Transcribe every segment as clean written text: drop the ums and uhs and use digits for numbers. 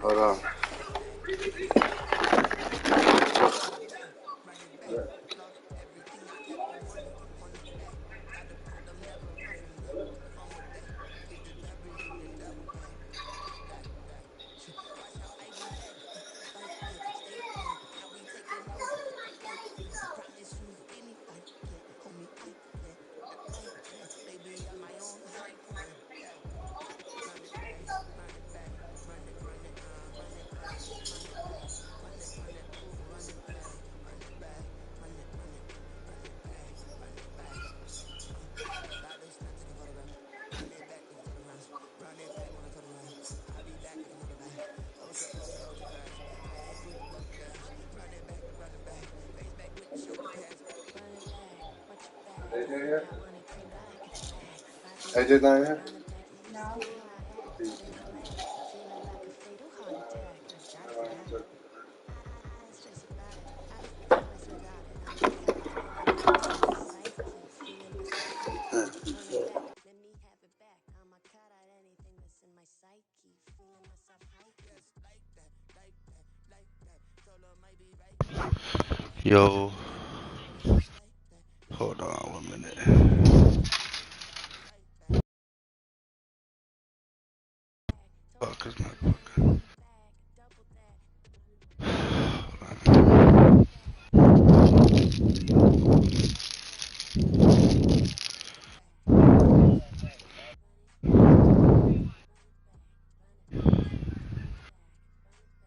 Hold on. AJ here? AJ not here? No. Yo, hold on 1 minute. Fuck is my fucking.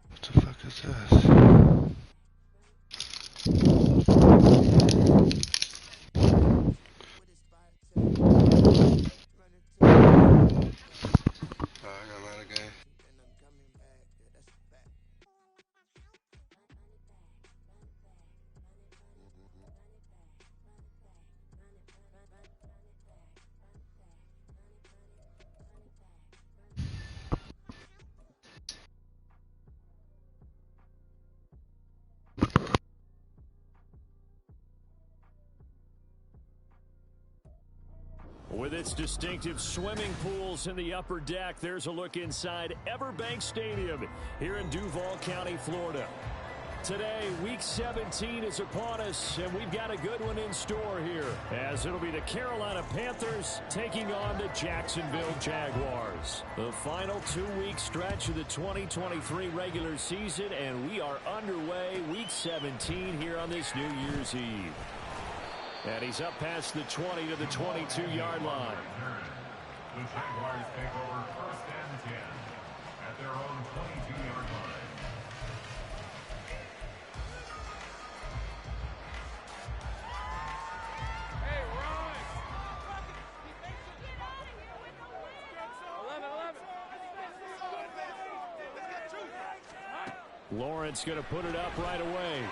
What the fuck is this? I got mad again. With its distinctive swimming pools in the upper deck, there's a look inside Everbank Stadium here in Duval County, Florida. Today, Week 17 is upon us, and we've got a good one in store here, as it'll be the Carolina Panthers taking on the Jacksonville Jaguars. The final 2-week stretch of the 2023 regular season, and we are underway Week 17 here on this New Year's Eve. And he's up past the 20 to the 22-yard line. The Jaguars take over 1st and 10 at their own 22-yard line. Hey, Ron! 11. Lawrence going to put it up right away.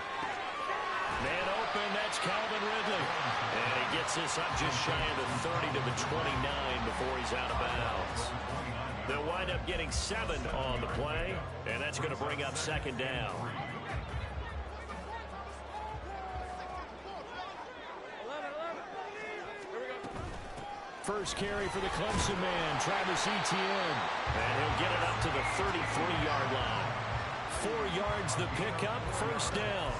Man open, that's Calvin Ridley. And he gets this up just shy of the 30 to the 29 before he's out of bounds. They'll wind up getting 7 on the play, and that's going to bring up 2nd down. 11. Here we go. First carry for the Clemson man, Travis Etienne. And he'll get it up to the 33-yard line. 4 yards the pickup, 1st down.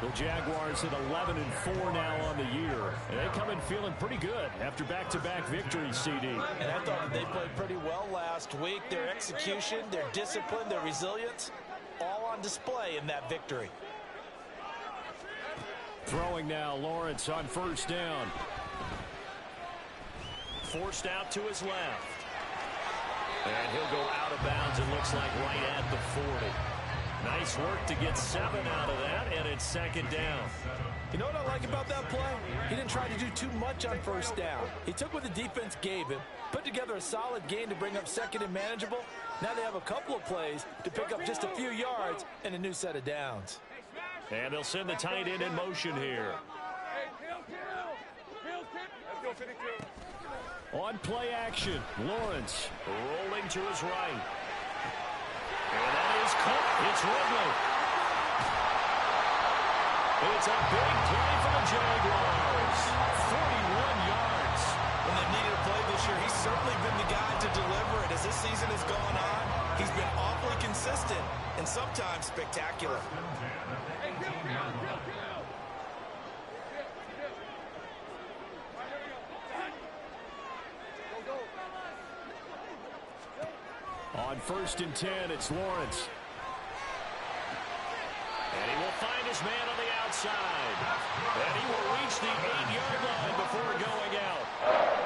The Jaguars at 11-4 now on the year. And they come in feeling pretty good after back-to-back victories, CD. And I thought that they played pretty well last week. Their execution, their discipline, their resilience, all on display in that victory. Throwing now, Lawrence on 1st down. Forced out to his left. And he'll go out of bounds, it looks like right at the 40. Nice work to get 7 out of that, and it's 2nd down. You know what I like about that play? He didn't try to do too much on 1st down. He took what the defense gave him, put together a solid game to bring up 2nd and manageable. Now they have a couple of plays to pick up just a few yards and a new set of downs. And they'll send the tight end in motion here. On play action, Lawrence rolling to his right. And that is caught. It's Ridley. It's a big play for the Jaguars. 41 yards. When they needed a play this year, he's certainly been the guy to deliver it. As this season has gone on, he's been awfully consistent and sometimes spectacular. On 1st and 10, it's Lawrence. And he will find his man on the outside. And he will reach the 8-yard line before going out.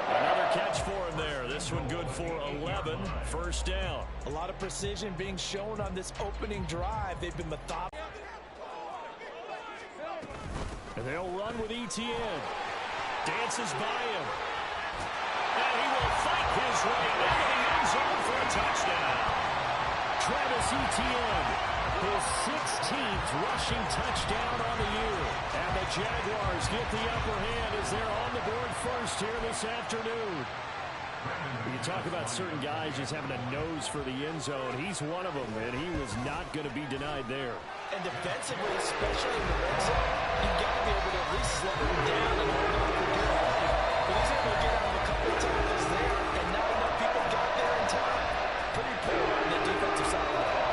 Another catch for him there. This one good for 11. First down. A lot of precision being shown on this opening drive. They've been methodical. And they'll run with Etienne. Dances by him. And he will fight his way into the end zone for a touchdown. Travis Etienne, his 16th rushing touchdown on the year. And the Jaguars get the upper hand as they're on the board first here this afternoon. You talk about certain guys just having a nose for the end zone. He's one of them, and he was not going to be denied there. And defensively, especially in the red zone, you've got to be able to at least slow him down and hold on for dear life. But he's able to get out of a couple of tackles there, and not enough people got there in time. Pretty poor on the defensive side of the ball.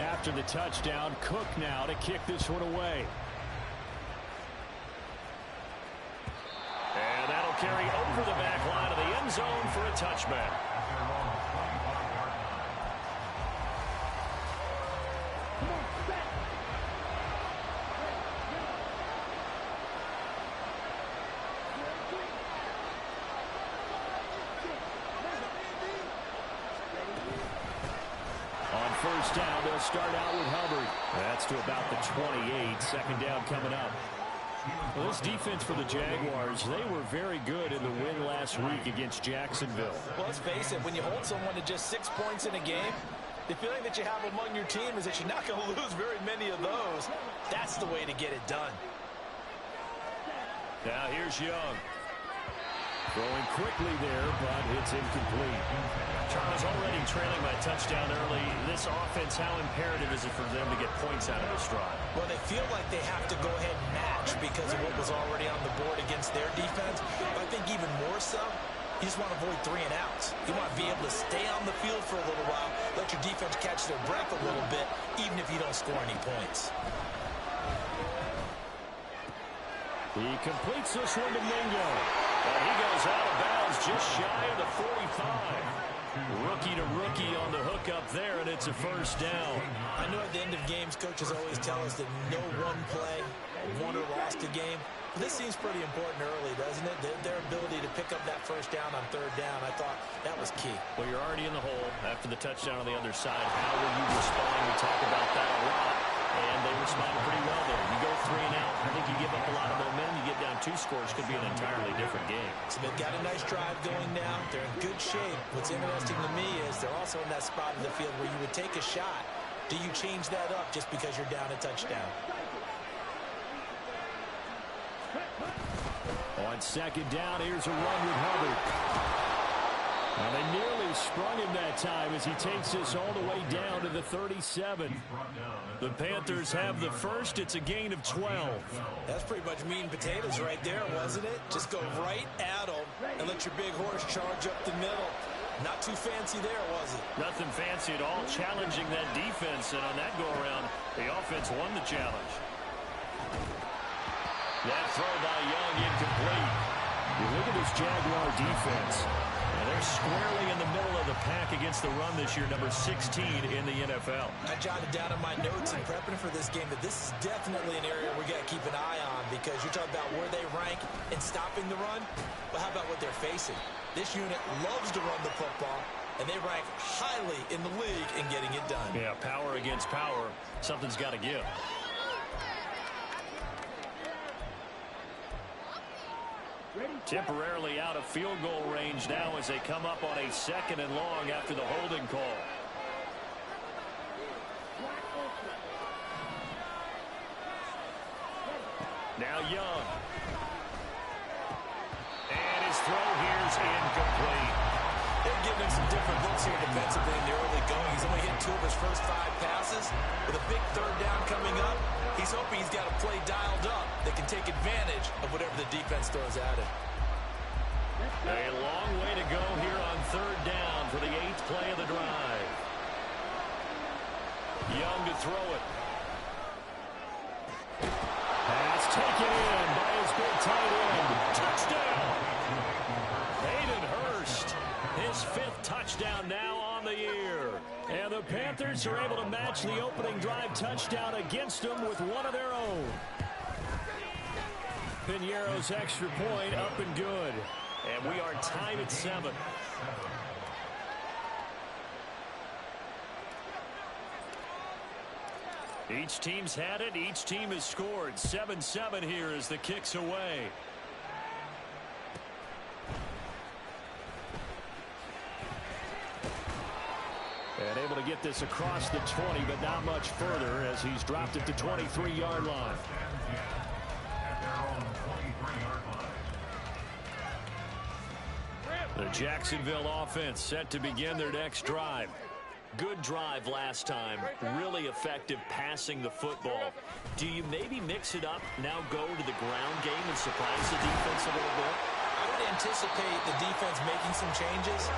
After the touchdown, Cook now to kick this one away. And that'll carry over the back line of the end zone for a touchback. First down, they'll start out with Hubbard. That's to about the 28. Second down coming up. Well, this defense for the Jaguars, they were very good in the win last week against Jacksonville. Well, let's face it, when you hold someone to just 6 points in a game, the feeling that you have among your team is that you're not going to lose very many of those. That's the way to get it done. Now here's Young. Throwing quickly there, but it's incomplete. Charles, already trailing by touchdown early. This offense, how imperative is it for them to get points out of this drive? Well, they feel like they have to go ahead and match because of what was already on the board against their defense. But I think even more so, you just want to avoid 3 and outs. You want to be able to stay on the field for a little while, let your defense catch their breath a little bit, even if you don't score any points. He completes this one to Mingo. And he goes out of bounds just shy of the 45. Rookie to rookie on the hook up there, and it's a first down. I know at the end of games, coaches always tell us that no one play won or lost a game. But this seems pretty important early, doesn't it? Their ability to pick up that first down on 3rd down, I thought that was key. Well, you're already in the hole after the touchdown on the other side. How will you respond? We talk about that a lot. And they responded pretty well there. You go 3 and out. I think you give up a lot of momentum. You get down 2 scores. Could be an entirely different game. So they've got a nice drive going now. They're in good shape. What's interesting to me is they're also in that spot of the field where you would take a shot. Do you change that up just because you're down a touchdown? On 2nd down, here's a run with Hubbard. And they nearly sprung him that time as he takes this all the way down to the 37. The Panthers have the first. It's a gain of 12. That's pretty much meat and potatoes right there, wasn't it? Just go right at them and let your big horse charge up the middle. Not too fancy there, was it? Nothing fancy at all, challenging that defense. And on that go-around, the offense won the challenge. That throw by Young incomplete. You look at this Jaguar defense. They're squarely in the middle of the pack against the run this year, number 16 in the NFL. I jotted down in my notes in prepping for this game that this is definitely an area we got to keep an eye on because you're talking about where they rank in stopping the run. But how about what they're facing? This unit loves to run the football, and they rank highly in the league in getting it done. Yeah, power against power. Something's got to give. Temporarily out of field goal range now as they come up on a 2nd and long after the holding call. Now Young. And his throw here's incomplete. They've giving him some different looks here defensively in the early going. He's only hit 2 of his first 5 passes. With a big third down coming up, he's hoping he's got a play dialed up that can take advantage of whatever the defense throws at him. A long way to go here on third down for the 8th play of the drive. Young to throw it. Pass taken in by his big tight end. Touchdown! Hayden Hurst, his 5th touchdown now on the year. And the Panthers are able to match the opening drive touchdown against them with one of their own. Piñeiro's extra point up and good. And we are tied at 7. Each team's had it. Each team has scored. 7-7 here as the kick's away. And able to get this across the 20, but not much further as he's dropped it to 23-yard line. The Jacksonville offense set to begin their next drive. Good drive last time. Really effective passing the football. Do you maybe mix it up, now go to the ground game and surprise the defense a little bit? I would anticipate the defense making some changes,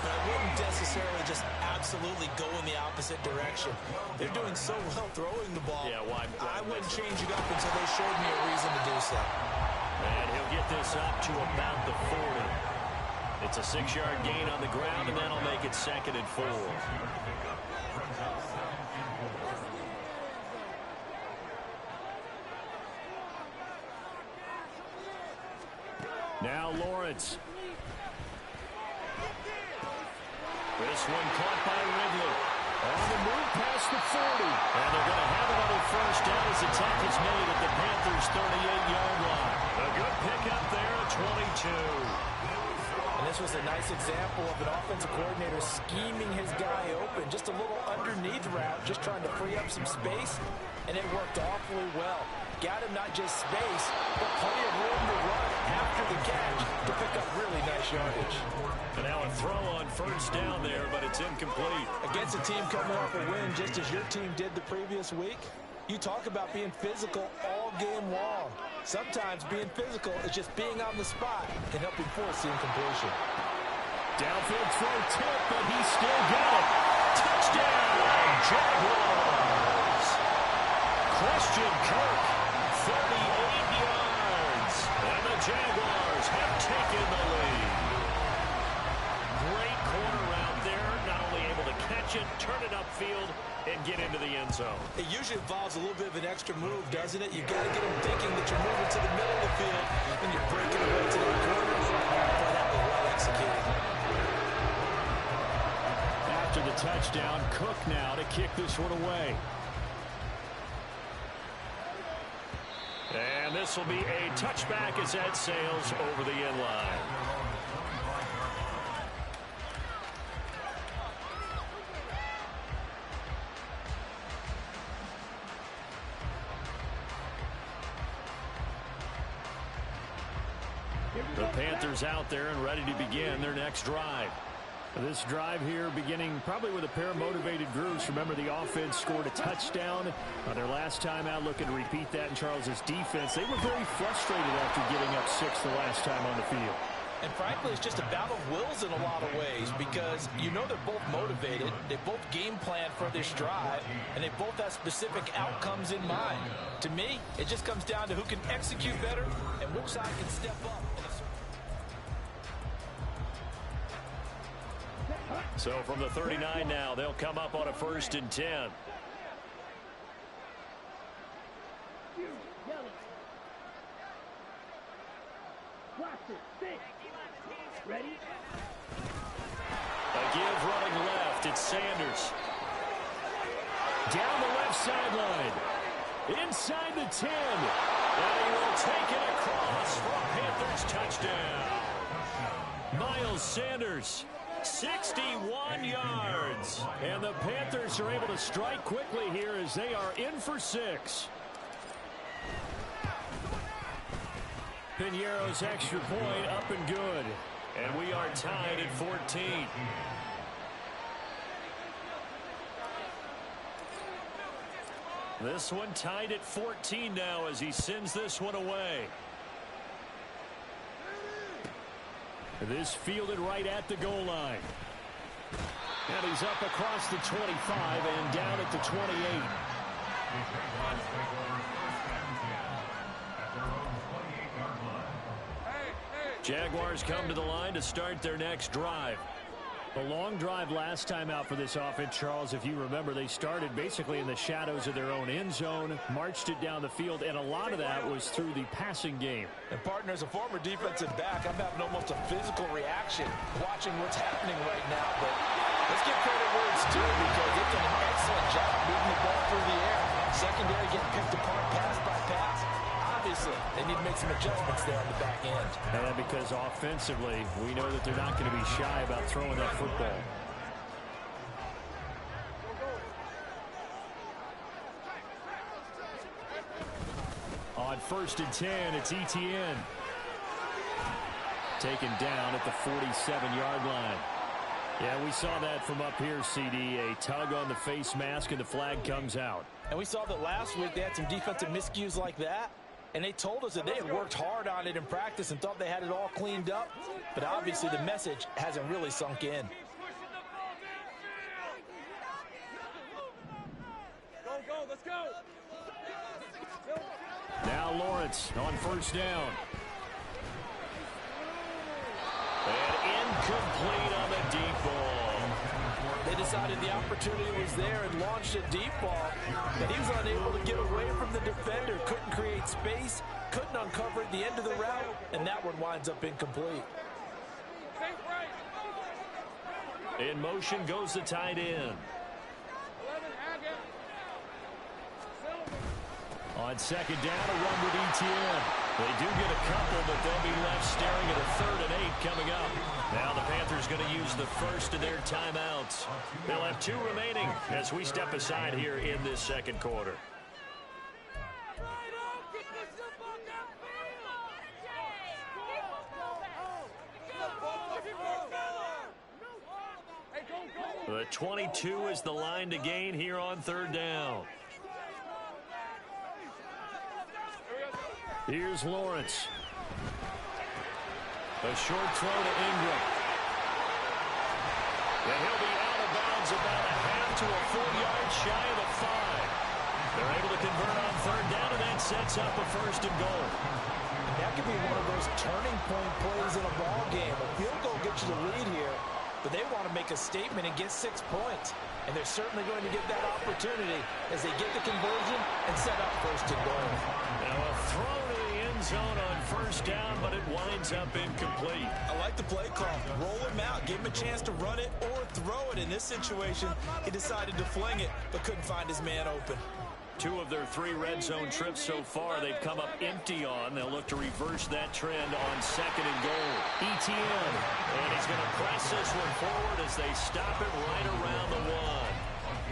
but I wouldn't necessarily just absolutely go in the opposite direction. They're doing so well throwing the ball. Yeah, why I wouldn't change it up until they showed me a reason to do so. And he'll get this up to about the 40. It's a 6-yard gain on the ground, and that'll make it 2nd and 4. Now Lawrence. This one caught by Ridley. On the move past the 40. And they're going to have another first down as the tackle's made at the Panthers' 38-yard line. A good pickup there at 22. And this was a nice example of an offensive coordinator scheming his guy open. Just a little underneath route, just trying to free up some space, and it worked awfully well. Got him not just space, but plenty of room to run after the catch to pick up really nice yardage. And now a throw on first down there, but it's incomplete. Against a team coming off a win just as your team did the previous week, you talk about being physical all game long. Sometimes being physical is just being on the spot and helping force the incompletion. Downfield throw tip, but he still got it. Touchdown, Jaguars. Christian Kirk, 38 yards. And the Jaguars have taken the lead. Great corner route there. Not only able to catch it, turn it upfield, and get into the end zone. It usually involves a little bit of an extra move, doesn't it? You've got to get them thinking that you're moving to the middle of the field and you're breaking away to the corner. But that was well executed. After the touchdown, Cook now to kick this one away. And this will be a touchback as that sails over the end line. The Panthers out there and ready to begin their next drive. This drive here beginning probably with a pair of motivated groups. Remember, the offense scored a touchdown on their last time out, looking to repeat that in Charles's defense. They were very frustrated after giving up 6 the last time on the field. And frankly, it's just a battle of wills in a lot of ways because you know they're both motivated, they both game plan for this drive, and they both have specific outcomes in mind. To me, it just comes down to who can execute better and which side can step up. So from the 39 now, they'll come up on a 1st and 10. A give running left. It's Sanders. Down the left sideline. Inside the 10. And he will take it across for a Panthers touchdown. Miles Sanders. 61 yards. And the Panthers are able to strike quickly here as they are in for 6. Piñeiro's extra point up and good. And we are tied at 14. This one tied at 14 now as he sends this one away. This fielded right at the goal line. And he's up across the 25 and down at the 28. Jaguars come to the line to start their next drive. A long drive last time out for this offense, Charles. If you remember, they started basically in the shadows of their own end zone, marched it down the field, and a lot of that was through the passing game. And, partner, as a former defensive back, I'm having almost a physical reaction watching what's happening right now. But let's give credit where it's due because they've done an excellent job moving the ball through the air. Secondary getting picked apart pass by pass. Obviously, they need to make some adjustments there on the back end. And because offensively, we know that they're not going to be shy about throwing that football. On 1st and 10, it's Etienne. Taken down at the 47-yard line. Yeah, we saw that from up here, CD. A tug on the face mask, and the flag comes out. And we saw that last week they had some defensive miscues like that. And they told us that they had worked hard on it in practice and thought they had it all cleaned up. But obviously the message hasn't really sunk in. Go, let's go. Now Lawrence on 1st down. And incomplete on the deep ball. They decided the opportunity was there and launched a deep ball, but he was unable to get away from the defender, couldn't create space, couldn't uncover at the end of the route, and that one winds up incomplete. In motion goes the tight end. On 2nd down, a run with Etienne. They do get a couple, but they'll be left staring at a 3rd and 8 coming up. Now the Panthers going to use the first of their timeouts. They'll have 2 remaining as we step aside here in this 2nd quarter. The 22 is the line to gain here on 3rd down. Here's Lawrence. A short throw to Ingram. And he'll be out of bounds about a half to a 4-yard shy of the 5. They're able to convert on 3rd down, and that sets up a 1st and goal. That could be one of those turning point plays in a ball game. A field goal gets you the lead here, but they want to make a statement and get 6 points. And they're certainly going to get that opportunity as they get the conversion and set up 1st and goal. Now a throw to the end zone on 1st down, but it winds up incomplete. I like the play call. Roll him out. Give him a chance to run it or throw it. In this situation, he decided to fling it, but couldn't find his man open. 2 of their 3 red zone trips so far they've come up empty on. They'll look to reverse that trend on 2nd and goal. Etienne, and he's going to press this one forward as they stop it right around the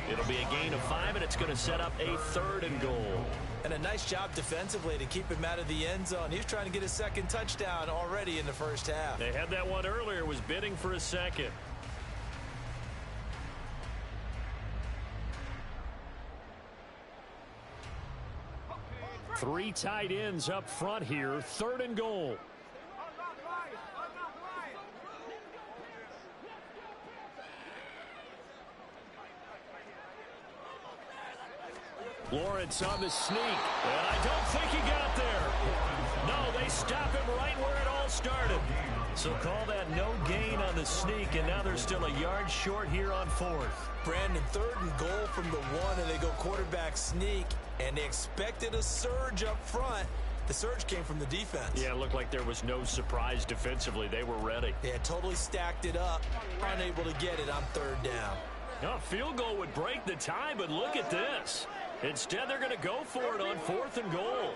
1. It'll be a gain of 5, and it's going to set up a 3rd and goal. And a nice job defensively to keep him out of the end zone. He was trying to get his 2nd touchdown already in the 1st half. They had that one earlier, was bidding for a 2nd. Three tight ends up front here, 3rd and goal. Lawrence on the sneak, and I don't think he got there. No, they stop him right where it all started. So call that no gain on the sneak, and now they're still a yard short here on 4th. Brandon, 3rd and goal from the 1, and they go quarterback sneak, and they expected a surge up front. The surge came from the defense. Yeah, it looked like there was no surprise defensively. They were ready. Yeah, totally stacked it up, unable to get it on 3rd down. No, field goal would break the tie, but look at this. Instead, they're going to go for it on 4th and goal.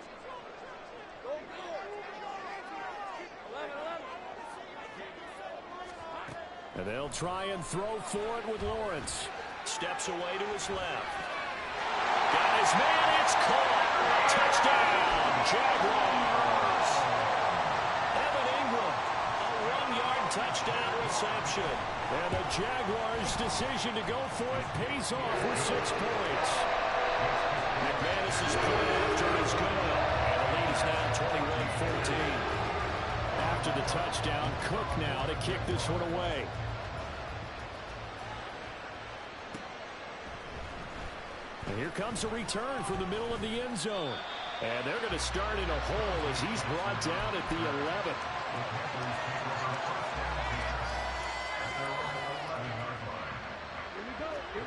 And they'll try and throw for it with Lawrence. Steps away to his left. Got his man, it's caught. Touchdown, Jaguars. Evan Ingram, a 1-yard touchdown reception. And the Jaguars' decision to go for it pays off with 6 points. McManus's play after is good. And the lead is now 21-14. After the touchdown, Cook now to kick this one away. And here comes a return from the middle of the end zone. And they're going to start in a hole as he's brought down at the 11th.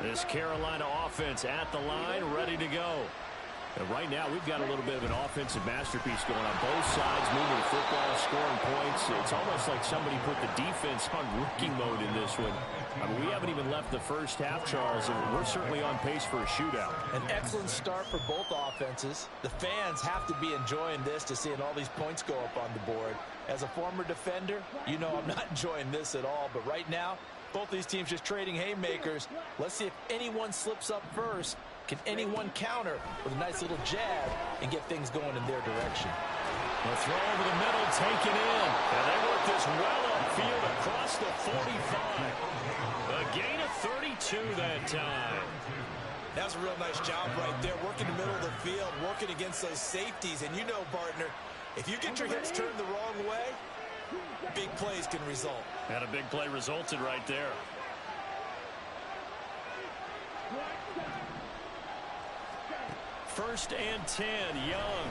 This Carolina offense at the line, ready to go. And right now, we've got a little bit of an offensive masterpiece going on both sides, moving the football, scoring points. It's almost like somebody put the defense on rookie mode in this one. I mean, we haven't even left the first half, Charles, and we're certainly on pace for a shootout. An excellent start for both offenses. The fans have to be enjoying this to seeing all these points go up on the board. As a former defender, you know I'm not enjoying this at all, but right now, both these teams just trading haymakers. Let's see if anyone slips up first. Can anyone counter with a nice little jab and get things going in their direction? The throw over the middle, taken in. And they work this well upfield across the 45. A gain of 32 that time. That was a real nice job right there, working the middle of the field, working against those safeties. And you know, partner, if you get your hips turned the wrong way, big plays can result. And a big play resulted right there. First and 10, Young.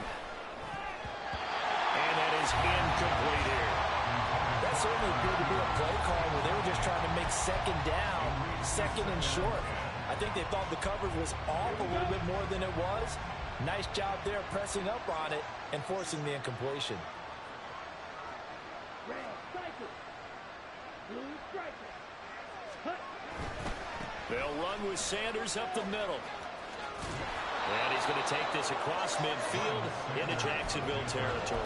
And that is incomplete here. That certainly appeared to be a play call where they were just trying to make second down, second and short. I think they thought the coverage was off a little bit more than it was. Nice job there pressing up on it and forcing the incompletion. They'll run with Sanders up the middle. And he's going to take this across midfield into Jacksonville territory.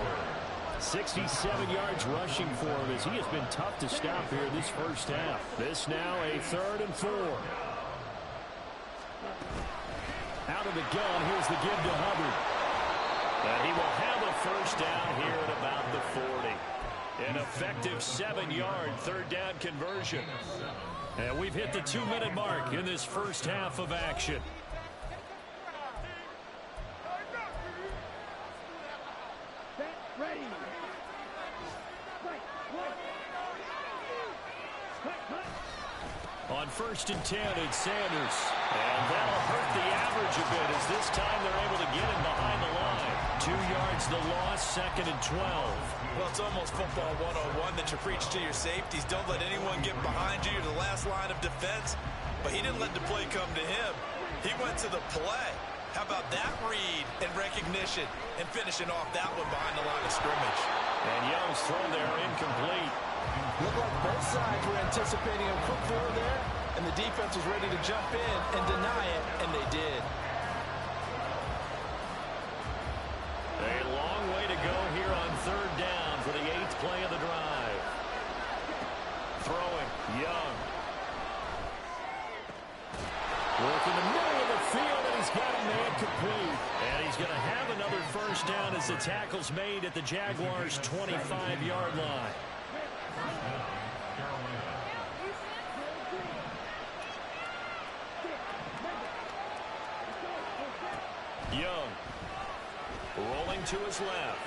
67 yards rushing for him as he has been tough to stop here this first half. This now a 3rd and 4. Out of the gun, here's the give to Hubbard. And he will have a first down here at about the 40. An effective 7-yard 3rd down conversion. And we've hit the 2-minute mark in this first half of action. On 1st and 10, it's Sanders. And that'll hurt the average a bit as this time they're able to get him behind the line. 2 yards the loss, 2nd and 12. Well, it's almost football 101 that you preach to your safeties. Don't let anyone get behind you. You're the last line of defense. But he didn't let the play come to him. He went to the play. How about that read and recognition and finishing off that one behind the line of scrimmage? And Young's throw there incomplete. Looked like both sides were anticipating a quick throw there, and the defense was ready to jump in and deny it, and they did. A long way to go here on 3rd down for the 8th play of the drive. Throwing, Young. Working the middle of the field, and he's got a man complete. And he's going to have another first down as the tackle's made at the Jaguars' 25-yard line. Young rolling to his left.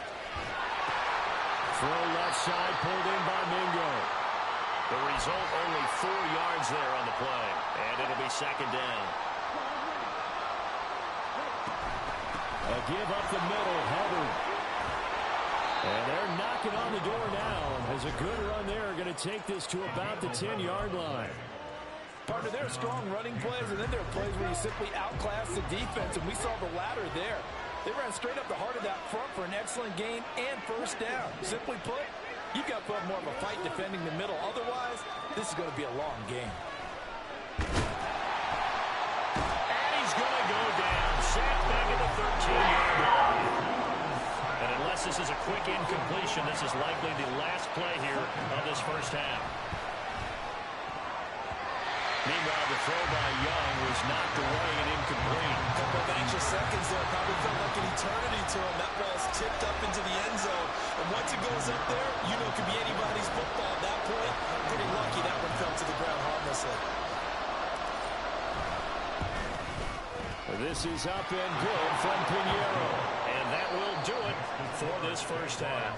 Throw left side, pulled in by Mingo. The result, only 4 yards there on the play, and it'll be 2nd down. A give up the middle, Hubbard. And they're knocking on the door now as a good run there. Going to take this to about the 10-yard line. Partner, there are strong running plays, and then there are plays where you simply outclass the defense, and we saw the latter there. They ran straight up the heart of that front for an excellent gain and first down. Simply put, you've got to put more of a fight defending the middle. Otherwise, this is going to be a long game. And he's going to go down. Sacked back at the 13-yard line. And unless this is a quick incompletion, this is likely the last play here of this first half. Meanwhile, the throw by Young was knocked away and incomplete. A couple of anxious seconds there. Probably felt like an eternity to him. That ball's tipped up into the end zone. And once it goes up there, you know it could be anybody's football at that point. This is up and good from Pinheiro. And that will do it for this first half.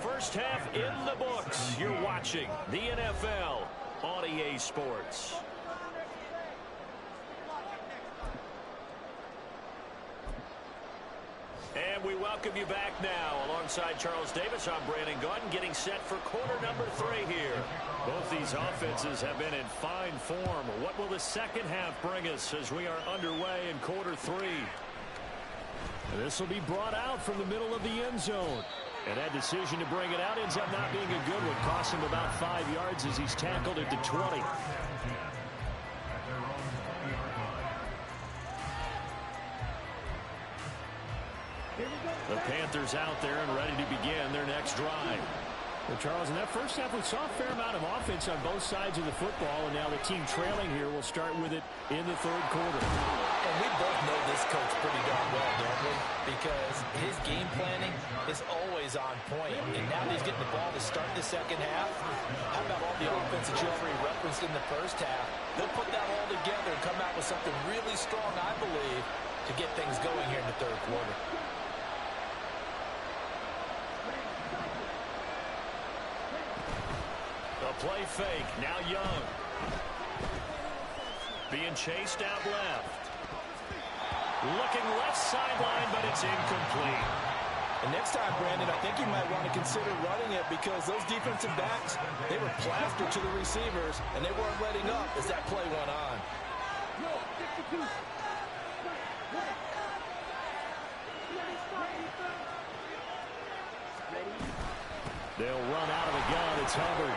First half in the books. You're watching the NFL on EA Sports. And we welcome you back now. Alongside Charles Davis, I'm Brandon Gunn, getting set for quarter number 3 here. Both these offenses have been in fine form. What will the second half bring us as we are underway in quarter 3? This will be brought out from the middle of the end zone. And that decision to bring it out ends up not being a good one. Cost him about 5 yards as he's tackled at the 20. The Panthers out there and ready to begin their next drive. Well, Charles, in that first half, we saw a fair amount of offense on both sides of the football, and now the team trailing here will start with it in the third quarter. And we both know this coach pretty darn well, don't we? Because his game planning is always on point. And now that he's getting the ball to start the second half, how about all the offense that you already referenced in the first half? They'll put that all together and come out with something really strong, I believe, to get things going here in the third quarter. Play fake. Now Young. Being chased out left. Looking left sideline, but it's incomplete. And next time, Brandon, I think you might want to consider running it because those defensive backs, they were plastered to the receivers, and they weren't letting up as that play went on. They'll run out of the gun. It's Hubbard.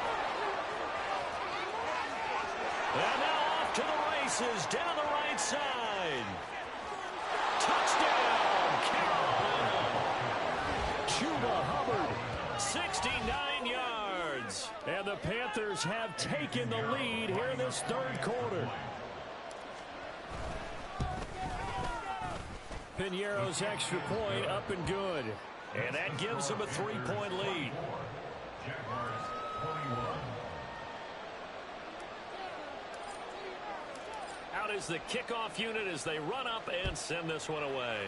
And now off to the races down the right side. Touchdown, Carolina. Chuba Hubbard, 69 yards. And the Panthers have taken the lead here in this third quarter. Pinheiro's extra point up and good. And that gives them a 3-point lead. Jaguars 21. Out is the kickoff unit as they run up and send this one away.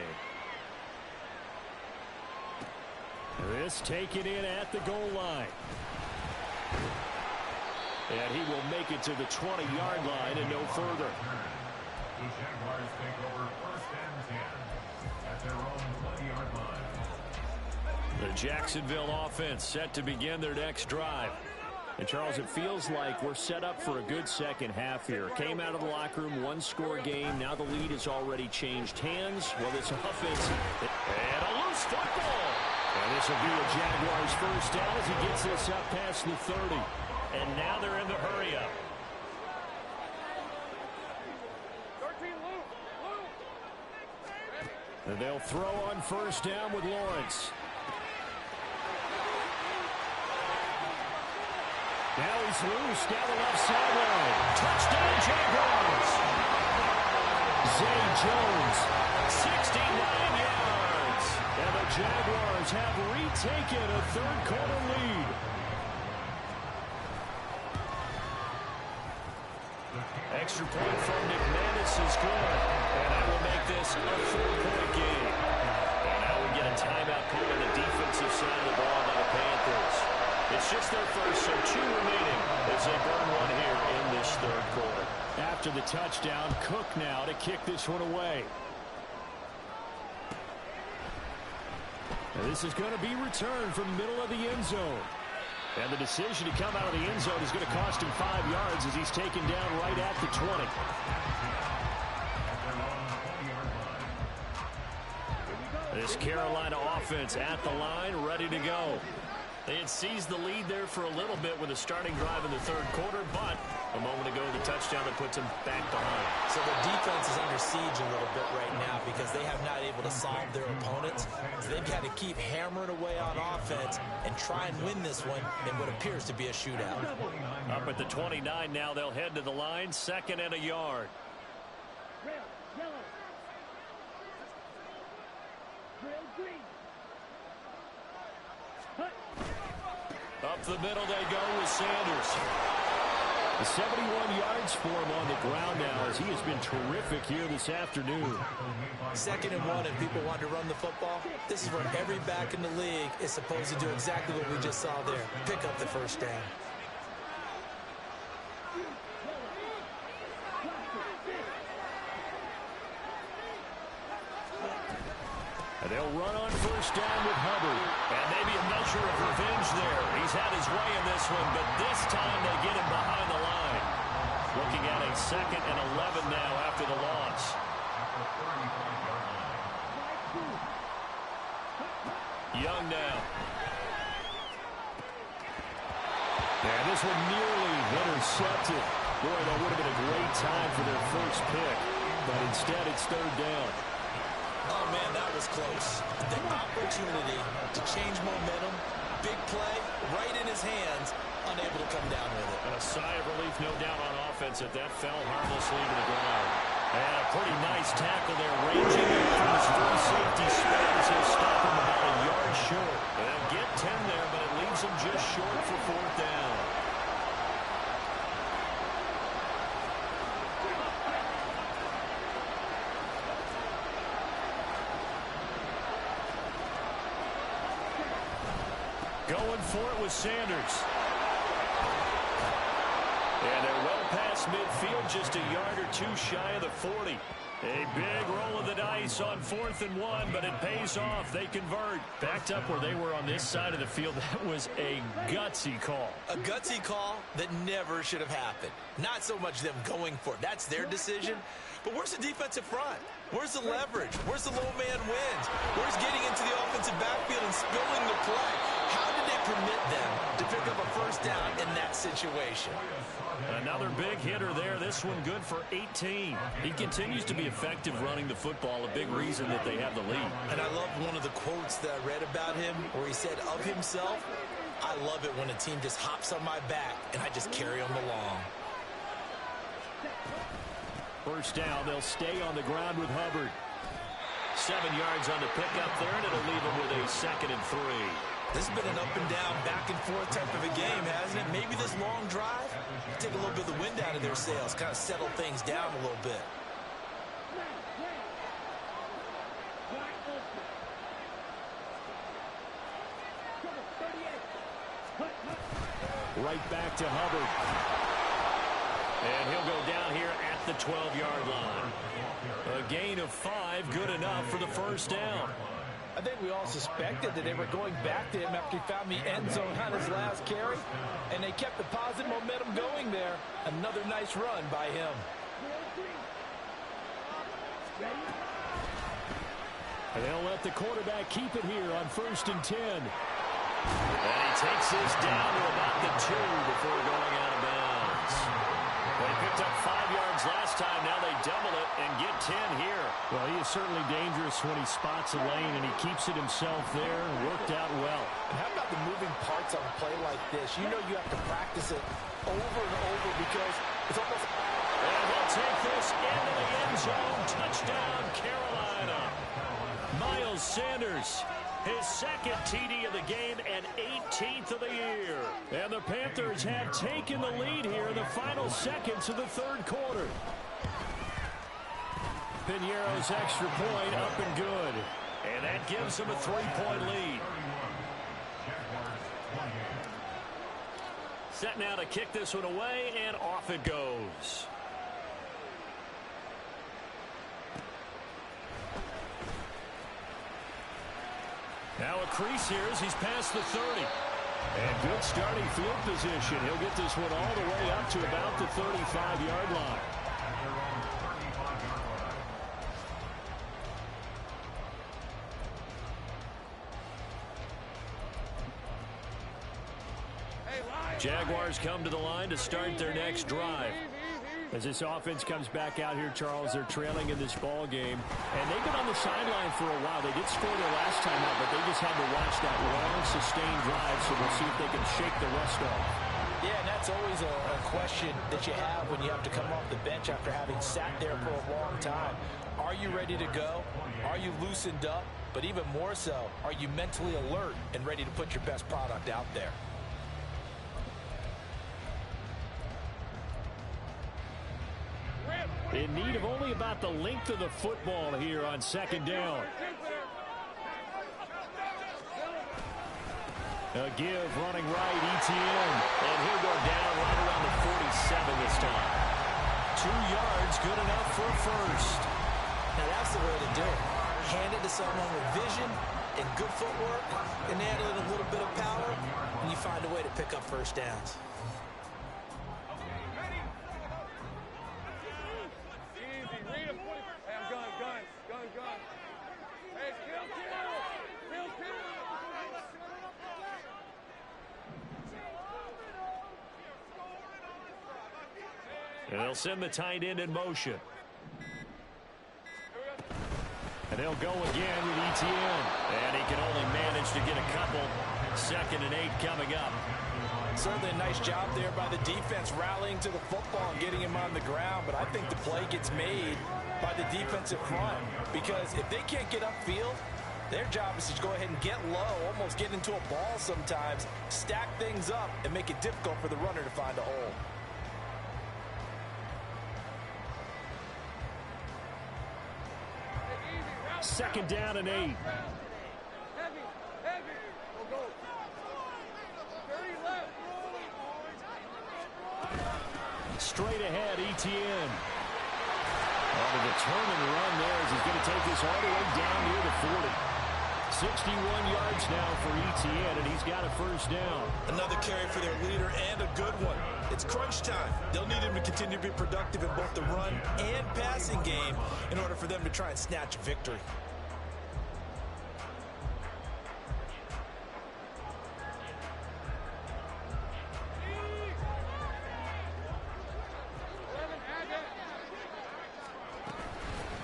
This taken in at the goal line. And he will make it to the 20-yard line and no further. The Jaguars take over first and 10 at their own 20-yard line. The Jacksonville offense set to begin their next drive. And, Charles, it feels like we're set up for a good second half here. Came out of the locker room, one-score game. Now the lead has already changed hands. Well, this offense, and a loose football. And this will be a Jaguars first down as he gets this up past the 30. And now they're in the hurry-up. And they'll throw on first down with Lawrence. Now he's loose down the left sideline. Touchdown, Jaguars. Zay Jones, 69 yards. And the Jaguars have retaken a third quarter lead. Extra point from McManus is good. And that will make this a 4-point game. And now we get a timeout called on the defensive side of the ball by the Panthers. It's just their first, so 2 remaining as they burn one here in this third quarter. After the touchdown, Cook now to kick this one away. And this is going to be returned from the middle of the end zone. And the decision to come out of the end zone is going to cost him 5 yards as he's taken down right at the 20. This Carolina offense at the line, ready to go. They had seized the lead there for a little bit with a starting drive in the third quarter, but a moment ago the touchdown that puts them back behind. So the defense is under siege a little bit right now because they have not able to solve their opponents. So they've got to keep hammering away on offense and try and win this one in what appears to be a shootout. Up at the 29 now, they'll head to the line, 2nd and a yard. Red, yellow. Red, green. Up the middle they go with Sanders. The 71 yards for him on the ground now as he has been terrific here this afternoon. 2nd and 1 and people want to run the football. This is where every back in the league is supposed to do exactly what we just saw there. Pick up the first down. And they'll run on first down with Hubbard. And maybe a measure of revenge there. He's had his way in this one, but this time they get him behind the line. Looking at a 2nd and 11 now after the loss. Young now. And this one nearly intercepted. Boy, that would have been a great time for their first pick. But instead, it's 3rd down. Oh, man, that was close. The opportunity to change momentum, big play, right in his hands, unable to come down with it. And a sigh of relief, no doubt, on offense, that fell harmlessly to the ground. And a pretty nice tackle there, ranging from his free safety spins. He'll stop him about a yard short. And they'll get 10 there, but it leaves him just short for 4th down. Going for it with Sanders. And they're well past midfield, just a yard or two shy of the 40. A big roll of the dice on 4th and 1, but it pays off. They convert. Backed up where they were on this side of the field. That was a gutsy call. A gutsy call that never should have happened. Not so much them going for it. That's their decision. But where's the defensive front? Where's the leverage? Where's the low man wins? Where's getting into the offensive backfield and spilling the play? How did they permit them to pick up a first down in that situation? Another big hitter there. This one good for 18. He continues to be effective running the football, a big reason that they have the lead. And I love one of the quotes that I read about him where he said of himself, I love it when a team just hops on my back and I just carry them along. First down, they'll stay on the ground with Hubbard. 7 yards on the pickup there, and it'll leave him with a 2nd and 3. This has been an up and down, back and forth type of a game, hasn't it? Maybe this long drive, take a little bit of the wind out of their sails, kind of settle things down a little bit. Right back to Hubbard. And he'll go down here at the 12-yard line. A gain of 5, good enough for the first down. I think we all suspected that they were going back to him after he found the end zone on his last carry, and they kept the positive momentum going there. Another nice run by him. And they'll let the quarterback keep it here on 1st and 10. And he takes this down to about the 2 before going out of bounds. They picked up 5 yards last time. Now they double it and get 10 here. Well, he is certainly dangerous when he spots a lane, and he keeps it himself there. Worked out well. And how about the moving parts on a play like this? You know you have to practice it over and over because it's almost... And they'll take this into the end zone. Touchdown, Carolina. Miles Sanders, his 2nd TD of the game and 18th of the year. And the Panthers have taken the lead here in the final seconds of the 3rd quarter. Piñeiro's extra point up and good. And that gives them a 3-point lead. Set now to kick this one away, and off it goes. Now a crease here as he's past the 30. And good starting field position. He'll get this one all the way up to about the 35-yard line. Jaguars come to the line to start their next drive. As this offense comes back out here, Charles, they're trailing in this ball game. And they've been on the sideline for a while. They did score their last time out, but they just had to watch that long, sustained drive, so we'll see if they can shake the rust off. Yeah, and that's always a question that you have when you have to come off the bench after having sat there for a long time. Are you ready to go? Are you loosened up? But even more so, are you mentally alert and ready to put your best product out there? In need of only about the length of the football here on second down. A give running right, Etienne. And he'll go down right around the 47 this time. 2 yards, good enough for a first. Now that's the way to do it. Hand it to someone with vision and good footwork, and add in a little bit of power, and you find a way to pick up first downs. And they'll send the tight end in motion. And they'll go again with Etienne. And he can only manage to get a couple. 2nd and 8 coming up. Certainly a nice job there by the defense rallying to the football and getting him on the ground. But I think the play gets made by the defensive front. Because if they can't get upfield, their job is to go ahead and get low, almost get into a ball sometimes, stack things up, and make it difficult for the runner to find a hole. Second down and 8. Straight ahead, Etienne. On the determined run there as he's going to take this all the way down near the 40. 61 yards now for Etienne, and he's got a first down. Another carry for their leader, and a good one. It's crunch time. They'll need him to continue to be productive in both the run and passing game in order for them to try and snatch a victory.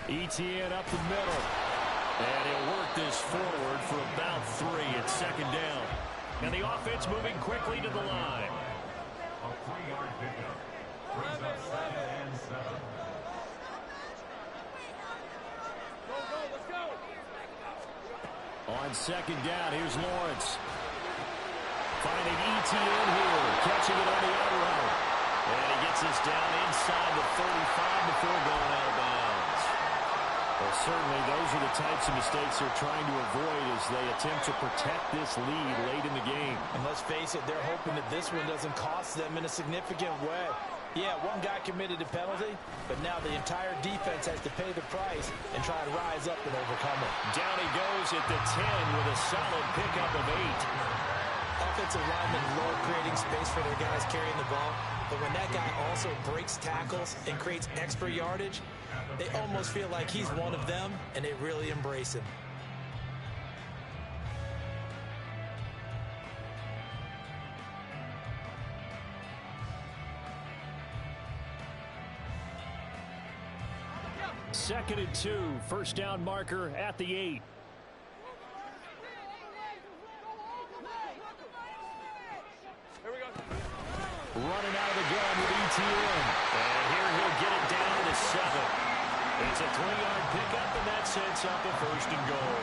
Etienne up the middle. And he'll work this forward for about 3 at second down. And the offense moving quickly to the line. A 3-yard pickup. Brings up 2nd and 7. Let's go. On second down, here's Lawrence. Finding Etienne here. Catching it on the out route. And he gets this down inside the 35 before going out of bounds. Well, certainly those are the types of mistakes they're trying to avoid as they attempt to protect this lead late in the game. And let's face it, they're hoping that this one doesn't cost them in a significant way. Yeah, one guy committed a penalty, but now the entire defense has to pay the price and try to rise up and overcome it. Down he goes at the 10 with a solid pickup of 8. Offensive linemen love creating space for their guys carrying the ball, but when that guy also breaks tackles and creates extra yardage, they almost feel like he's one of them, and they really embrace him. Second and 2, first down marker at the 8. Running out of the gun with Etienne. And here he'll get it down to 7. It's a 3-yard pickup, and that sets up a 1st and goal.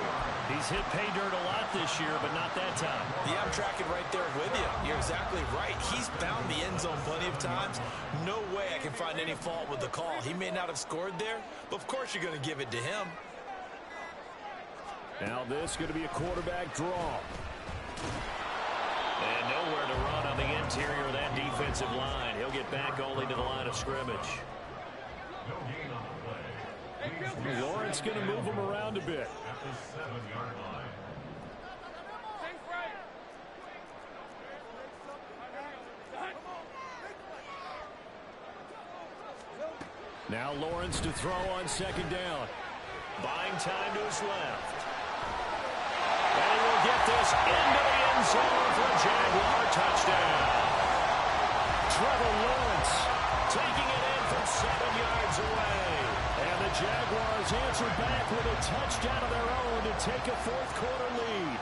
He's hit pay dirt a lot this year, but not that time. Yeah, I'm tracking right there with you. You're exactly right. He's found the end zone plenty of times. No way I can find any fault with the call. He may not have scored there, but of course you're going to give it to him. Now this is going to be a quarterback draw. And nowhere to run on the interior of that defensive line. He'll get back only to the line of scrimmage. No gain on the play. Lawrence going to move him around a bit. At the 7-yard line. Now Lawrence to throw on second down. Buying time to his left. And he will get this into the end zone for a Jaguar touchdown. Trevor Lawrence taking it in from 7 yards away. And the Jaguars answer back with a touchdown of their own to take a 4th quarter lead.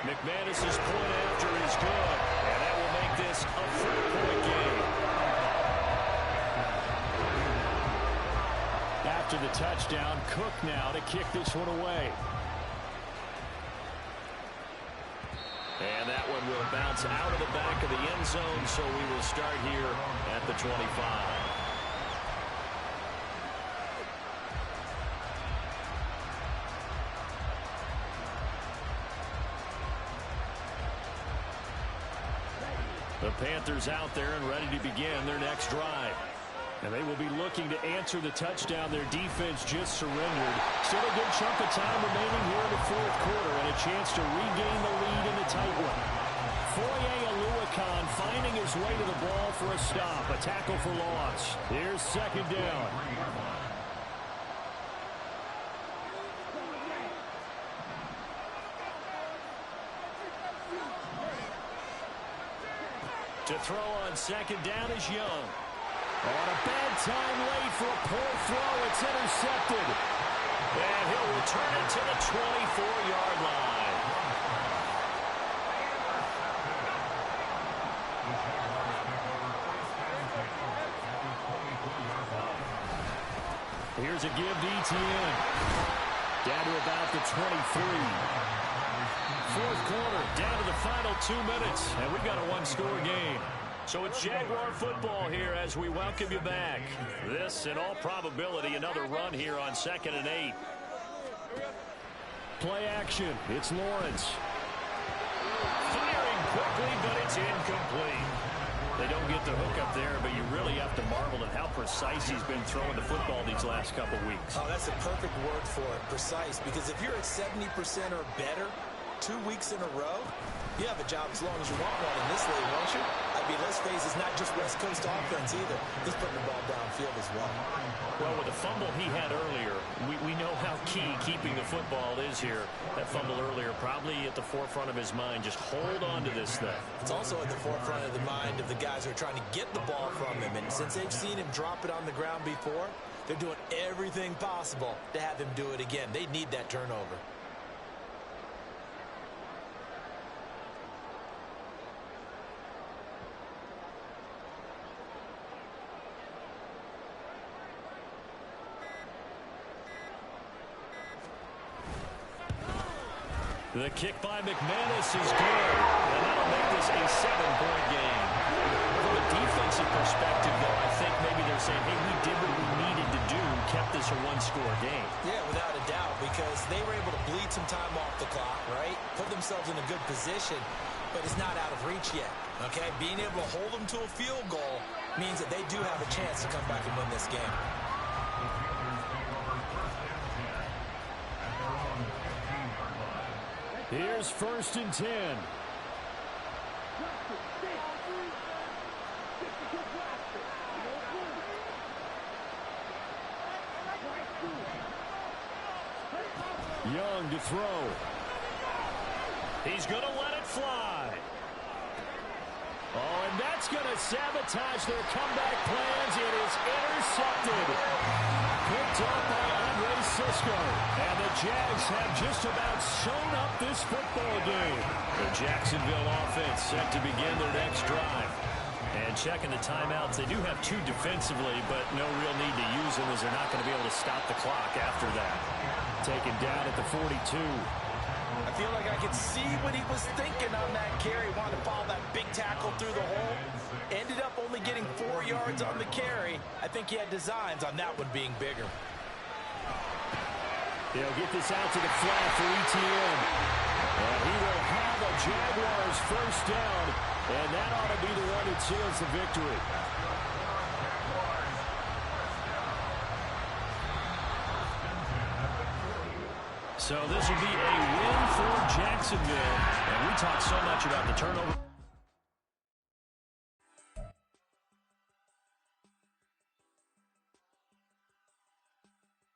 McManus's point after is good. And that will make this a 4-point game. After the touchdown, Cook now to kick this one away. And that that one will bounce out of the back of the end zone, so we will start here at the 25. The Panthers out there and ready to begin their next drive. And they will be looking to answer the touchdown their defense just surrendered. Still a good chunk of time remaining here in the fourth quarter and a chance to regain the lead in a tight one. Foye Oluokun finding his way to the ball for a stop. A tackle for loss. Here's second down. To throw on second down is Young. On a bad time late for a poor throw. It's intercepted. And he'll return it to the 24-yard line. Here's a give to ETN. Down to about the 23. Fourth quarter, down to the final 2 minutes. And we've got a one-score game. So it's Jaguar football here as we welcome you back. This, in all probability, another run here on 2nd and 8. Play action. It's Lawrence. Firing quickly, but it's incomplete. They don't get the hook up there, but you really have to marvel at how precise he's been throwing the football these last couple weeks. Oh, that's a perfect word for it, precise, because if you're at 70% or better 2 weeks in a row, you have a job as long as you want one in this league, won't you? I mean, let's face it's not just West Coast offense either. He's putting the ball downfield as well. Well, with the fumble he had earlier, we know how key keeping the football is here. That fumble earlier probably at the forefront of his mind. Just hold on to this thing. It's also at the forefront of the mind of the guys who are trying to get the ball from him. And since they've seen him drop it on the ground before, they're doing everything possible to have him do it again. They need that turnover. The kick by McManus is good, and that'll make this a 7-point game. From a defensive perspective, though, I think maybe they're saying, hey, we did what we needed to do, kept this a one-score game. Yeah, without a doubt, because they were able to bleed some time off the clock, right? Put themselves in a good position, but it's not out of reach yet, okay? Being able to hold them to a field goal means that they do have a chance to come back and win this game. Here's 1st and 10. Young to throw. He's going to let it fly. Oh, and that's going to sabotage their comeback plans. It is intercepted. Picked up by Andre Sisco. And the Jags have just about sewn up this football game. The Jacksonville offense set to begin their next drive. And checking the timeouts, they do have 2 defensively, but no real need to use them as they're not going to be able to stop the clock after that. Taken down at the 42. I feel like I could see what he was thinking on that carry. Wanted to follow that big tackle through the hole. Ended up only getting 4 yards on the carry. I think he had designs on that one being bigger. They'll get this out to the flat for ETN. And he will have a Jaguars first down. And that ought to be the one that seals the victory. So this will be a win for Jacksonville. And we talked so much about the turnover.